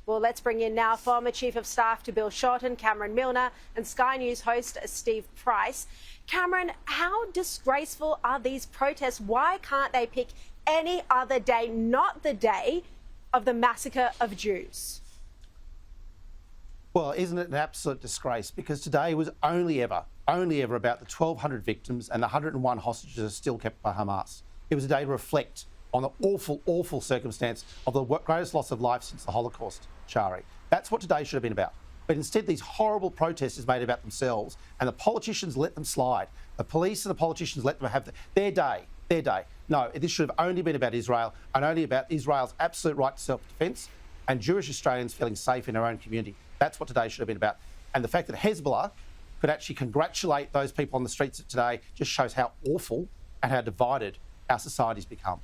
Well, let's bring in now former Chief of Staff to Bill Shorten, Cameron Milner, and Sky News host Steve Price. Cameron, how disgraceful are these protests? Why can't they pick any other day, not the day of the massacre of Jews? Well, isn't it an absolute disgrace? Because today was only ever about the 1,200 victims and the 101 hostages still kept by Hamas. It was a day to reflect on the awful, awful circumstance of the greatest loss of life since the Holocaust, Sharri. That's what today should have been about. But instead, these horrible protesters made it about themselves, and the politicians let them slide. The police and the politicians let them have their day. No, this should have only been about Israel and only about Israel's absolute right to self-defence and Jewish Australians feeling safe in their own community. That's what today should have been about. And the fact that Hezbollah could actually congratulate those people on the streets today just shows how awful and how divided our society's become.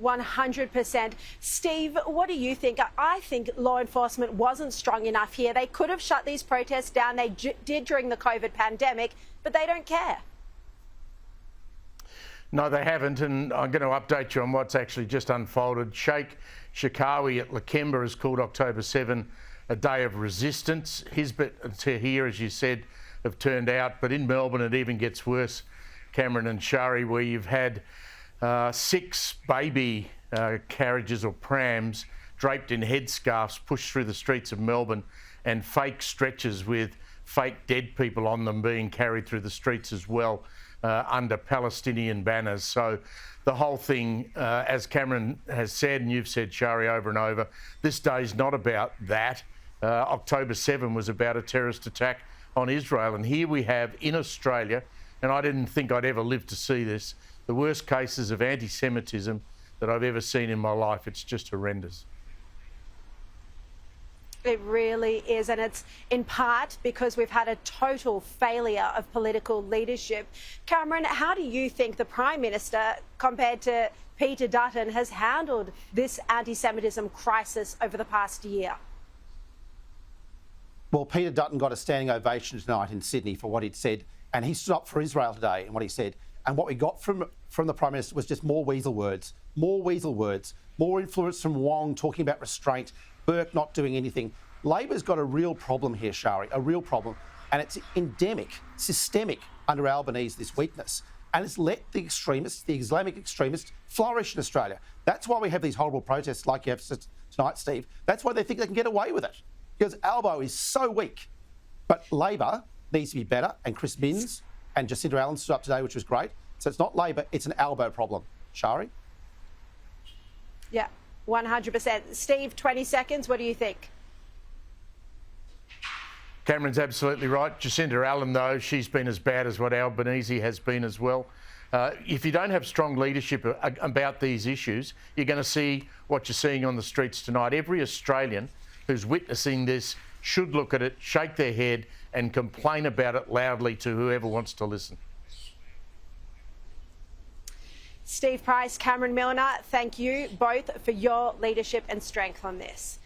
100%. Steve, what do you think? I think law enforcement wasn't strong enough here. They could have shut these protests down. They did during the COVID pandemic, but they don't care. No, they haven't, and I'm going to update you on what's actually just unfolded. Sheikh Shakawi at Lakemba has called October 7 a day of resistance. Hisbut and Tahir, as you said, have turned out, but in Melbourne it even gets worse, Cameron and Sharri, where you've had 6 baby carriages or prams draped in headscarves pushed through the streets of Melbourne, and fake stretchers with fake dead people on them being carried through the streets as well under Palestinian banners. So the whole thing, as Cameron has said and you've said, Sharri, over and over, this day's not about that. October 7 was about a terrorist attack on Israel, and here we have in Australia, and I didn't think I'd ever live to see this, the worst cases of anti-Semitism that I've ever seen in my life. It's just horrendous. It really is, and it's in part because we've had a total failure of political leadership. Cameron, how do you think the Prime Minister, compared to Peter Dutton, has handled this anti-Semitism crisis over the past year? Well, Peter Dutton got a standing ovation tonight in Sydney for what he'd said, and he stood up for Israel today and what he said. And what we got from the Prime Minister was just more weasel words, more influence from Wong talking about restraint, Burke not doing anything. Labor's got a real problem here, Sharri, a real problem. And it's endemic, systemic under Albanese, this weakness. And it's let the extremists, the Islamic extremists, flourish in Australia. That's why we have these horrible protests like you have tonight, Steve. That's why they think they can get away with it. Because Albo is so weak. But Labor needs to be better, and Chris Minns and Jacinta Allen stood up today, which was great. So it's not Labor, it's an Albo problem. Sharri? Yeah, 100%. Steve, 20 seconds, what do you think? Cameron's absolutely right. Jacinta Allen, though, she's been as bad as what Albanese has been as well. If you don't have strong leadership about these issues, you're going to see what you're seeing on the streets tonight. Every Australian who's witnessing this should look at it, shake their head and complain about it loudly to whoever wants to listen. Steve Price, Cameron Milner, thank you both for your leadership and strength on this.